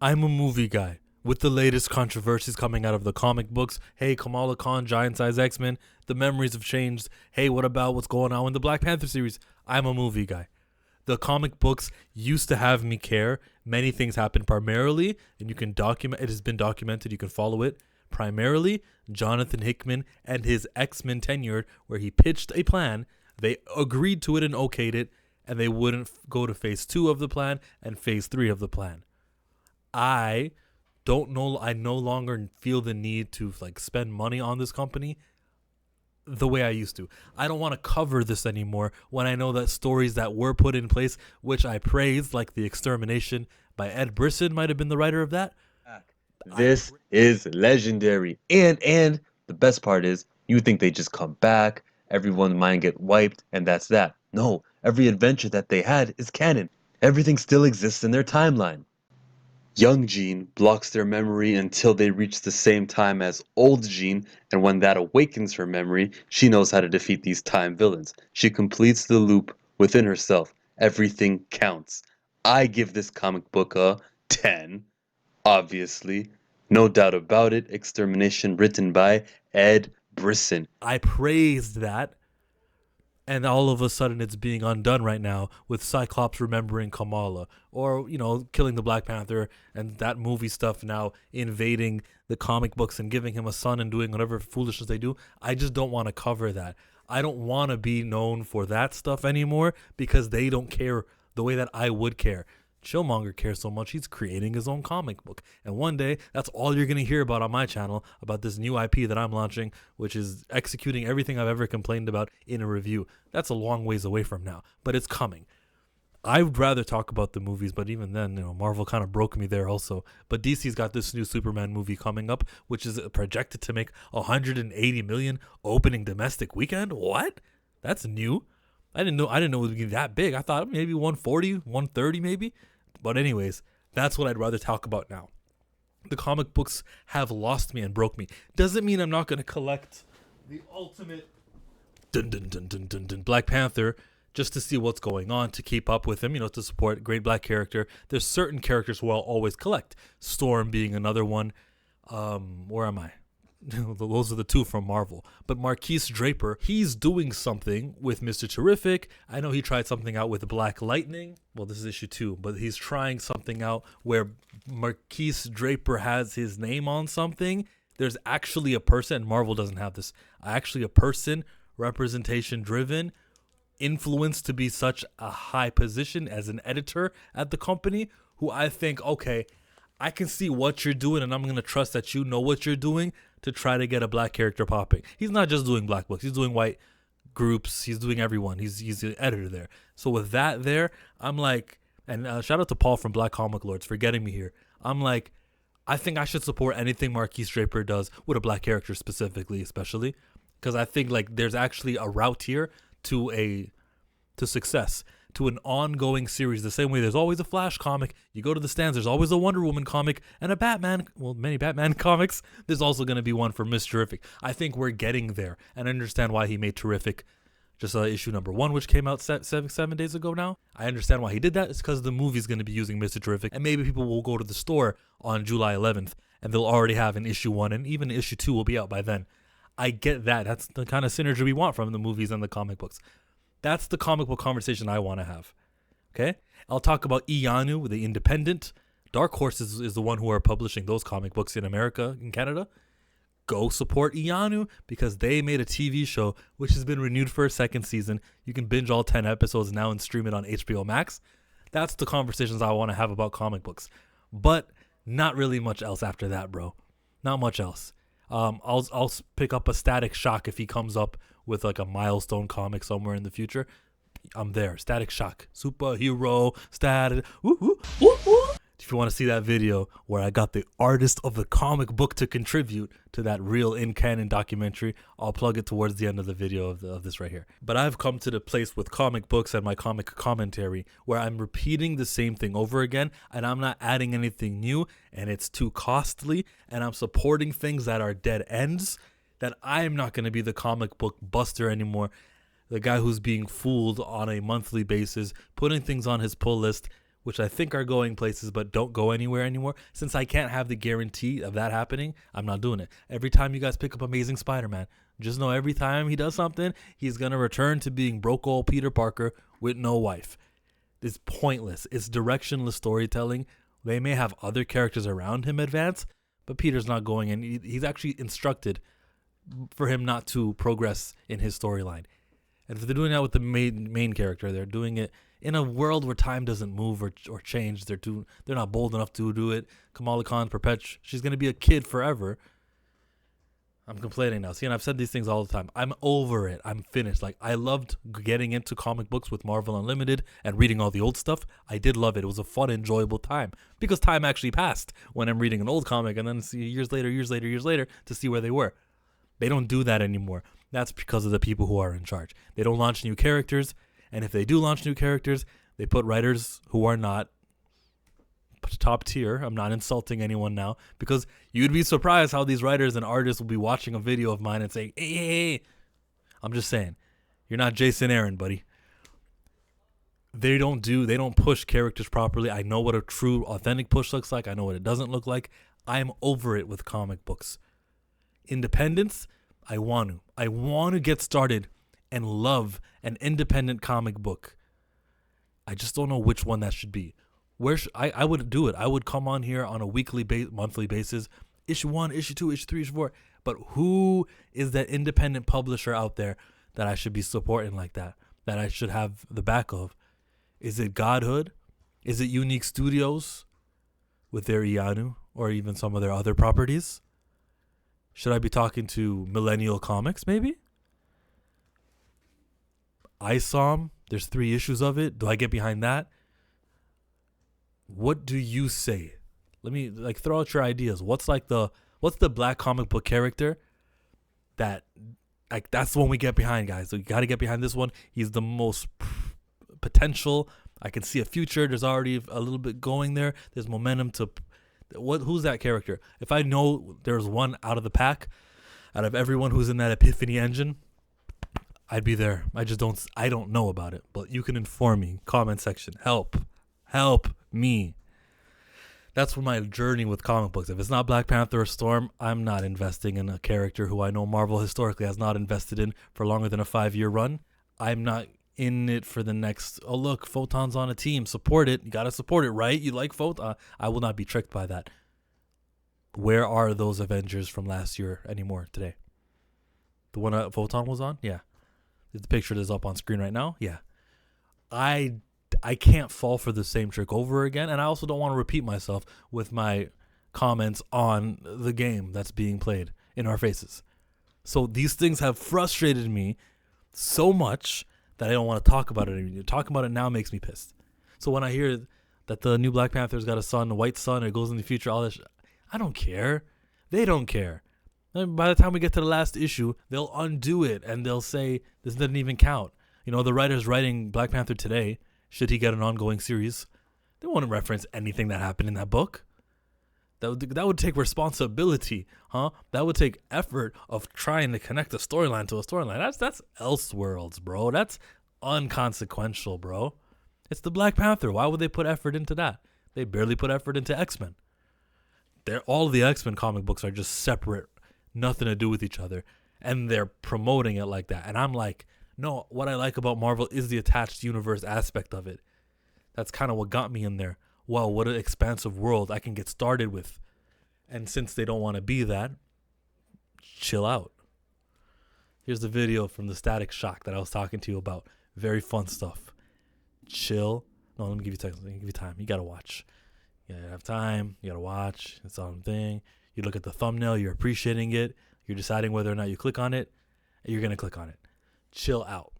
I'm a movie guy. With the latest controversies coming out of the comic books, hey, Kamala Khan, Giant Size X-Men, the memories have changed. Hey, what about what's going on in the Black Panther series? I'm a movie guy. The comic books used to have me care. Many things happened primarily, and you can document it has been documented, you can follow it. Primarily, Jonathan Hickman and his X-Men tenure, where he pitched a plan, they agreed to it and okayed it, and they wouldn't go to phase 2 of the plan and phase 3 of the plan. I don't know. I no longer feel the need to like spend money on this company the way I used to. I don't want to cover this anymore when I know that stories that were put in place, which I praised, like The Extermination by Ed Brisson, might have been the writer of that. This is legendary. And the best part is you think they just come back, everyone's mind get wiped, and that's that. No, every adventure that they had is canon. Everything still exists in their timeline. Young Jean blocks their memory until they reach the same time as Old Jean, and when that awakens her memory, she knows how to defeat these time villains. She completes the loop within herself. Everything counts. I give this comic book a 10. Obviously. No doubt about it. Extermination written by Ed Brisson. I praised that, and all of a sudden it's being undone right now with Cyclops remembering Kamala, or killing the Black Panther, and that movie stuff now invading the comic books and giving him a son and doing whatever foolishness they do. I just don't want to cover that. I don't want to be known for that stuff anymore because they don't care the way that I would care. Chillmonger cares so much, he's creating his own comic book. And one day, that's all you're going to hear about on my channel, about this new IP that I'm launching, which is executing everything I've ever complained about in a review. That's a long ways away from now, but it's coming. I would rather talk about the movies, but even then, Marvel kind of broke me there also. But DC's got this new Superman movie coming up, which is projected to make 180 million opening domestic weekend. What? That's new. I didn't know it would be that big. I thought maybe 140, 130 maybe. But anyways, that's what I'd rather talk about now. The comic books have lost me and broke me. Doesn't mean I'm not going to collect the ultimate Black Panther just to see what's going on, to keep up with him, to support great black character. There's certain characters who I'll always collect. Storm being another one. Where am I? Those are the two from Marvel. But Marquise Draper, he's doing something with Mr. Terrific. I know he tried something out with Black Lightning. Well, this is issue 2, but he's trying something out where Marquise Draper has his name on something. There's actually a person, Marvel doesn't have this, actually a person, representation driven, influenced to be such a high position as an editor at the company, who I think, okay, I can see what you're doing, and I'm going to trust that you know what you're doing to try to get a black character popping. He's not just doing black books. He's doing white groups. He's doing everyone. He's the editor there. So with that there, I'm like, and shout out to Paul from Black Comic Lords for getting me here. I'm like, I think I should support anything Marquise Draper does with a black character specifically, especially. Because I think like there's actually a route here to success, to an ongoing series. The same way there's always a Flash comic, you go to the stands, there's always a Wonder Woman comic and a Batman, many Batman comics. There's also going to be one for Miss Terrific. I think we're getting there, and I understand why he made Terrific just issue number 1, which came out 7 days ago now. I understand why he did that. It's because the movie's going to be using Mr. Terrific, and maybe people will go to the store on July 11th and they'll already have an issue 1, and even issue 2 will be out by then. I get that. That's the kind of synergy we want from the movies and the comic books. That's the comic book conversation I want to have. Okay? I'll talk about Ianu, the Independent. Dark Horse is the one who are publishing those comic books in America, in Canada. Go support Ianu because they made a TV show which has been renewed for a second season. You can binge all 10 episodes now and stream it on HBO Max. That's the conversations I want to have about comic books. But not really much else after that, bro. Not much else. I'll pick up a Static Shock if he comes up with like a milestone comic somewhere in the future. I'm there. Static Shock, superhero, static. Woo. If you want to see that video where I got the artist of the comic book to contribute to that real in-canon documentary, I'll plug it towards the end of the video of this right here. But I've come to the place with comic books and my comic commentary where I'm repeating the same thing over again, and I'm not adding anything new, and it's too costly, and I'm supporting things that are dead ends, that I'm not going to be the comic book buster anymore, the guy who's being fooled on a monthly basis, putting things on his pull list which I think are going places but don't go anywhere anymore. Since I can't have the guarantee of that happening, I'm not doing it. Every time you guys pick up Amazing Spider-Man, just know every time he does something, he's going to return to being broke old Peter Parker with no wife. It's pointless. It's directionless storytelling. They may have other characters around him advance, but Peter's not going in. He's actually instructed for him not to progress in his storyline. And if they're doing that with the main character, they're doing it in a world where time doesn't move or change. They're not bold enough to do it. Kamala Khan she's going to be a kid forever. I'm complaining now. See, and I've said these things all the time. I'm over it. I'm finished. Like, I loved getting into comic books with Marvel Unlimited and reading all the old stuff. I did love it. It was a fun, enjoyable time because time actually passed when I'm reading an old comic and then see years later to see where they were. They don't do that anymore. That's because of the people who are in charge. They don't launch new characters. And if they do launch new characters, they put writers who are not top tier. I'm not insulting anyone now because you'd be surprised how these writers and artists will be watching a video of mine and saying, hey. I'm just saying, you're not Jason Aaron, buddy. They don't push characters properly. I know what a true, authentic push looks like. I know what it doesn't look like. I'm over it with comic books. Independence, I want to get started and love an independent comic book. I just don't know which one that should be. I would do it. I would come on here on a weekly, monthly basis, issue 1, issue 2, issue 3, issue 4. But who is that independent publisher out there that I should be supporting like that I should have the back of? Is it Godhood? Is it Unique Studios with their Ianu or even some of their other properties? Should I be talking to Millennial Comics maybe? ISOM, there's 3 issues of it. Do I get behind that? What do you say? Let me throw out your ideas. What's the black comic book character that's the one we get behind, guys. So you got to get behind this one. He's the most potential. I can see a future. There's already a little bit going there. There's momentum to who's that character? If I know there's one out of the pack, out of everyone who's in that Epiphany engine, I'd be there. I don't know about it, but you can inform me. Comment section. Help me. That's my journey with comic books. If it's not Black Panther or Storm, I'm not investing in a character who I know Marvel historically has not invested in for longer than a 5-year run. I'm not in it for the next, oh look, Photon's on a team, support it. You gotta support it, right? You like Photon? I will not be tricked by that. Where are those Avengers from last year anymore today? The one Photon was on? Yeah. The picture that's up on screen right now? Yeah. I can't fall for the same trick over again, and I also don't want to repeat myself with my comments on the game that's being played in our faces. So these things have frustrated me so much that I don't want to talk about it anymore. Talking about it now makes me pissed. So when I hear that the new Black Panther's got a son, a white son, it goes in the future, all this, I don't care. They don't care. And by the time we get to the last issue, they'll undo it and they'll say this didn't even count. You know, the writers writing Black Panther today, should he get an ongoing series, they won't reference anything that happened in that book. That would take responsibility, huh? That would take effort of trying to connect a storyline to a storyline. That's Elseworlds, bro. That's unconsequential, bro. It's the Black Panther. Why would they put effort into that? They barely put effort into X-Men. All of the X-Men comic books are just separate, nothing to do with each other, and they're promoting it like that. And I'm like, no, what I like about Marvel is the attached universe aspect of it. That's kind of what got me in there. Wow, what an expansive world I can get started with. And since they don't want to be that, chill out. Here's the video from the Static Shock that I was talking to you about. Very fun stuff. Chill. No, let me give you time. Let me give you time. You got to watch. You got to have time. You got to watch. It's on thing. You look at the thumbnail. You're appreciating it. You're deciding whether or not you click on it. And you're going to click on it. Chill out.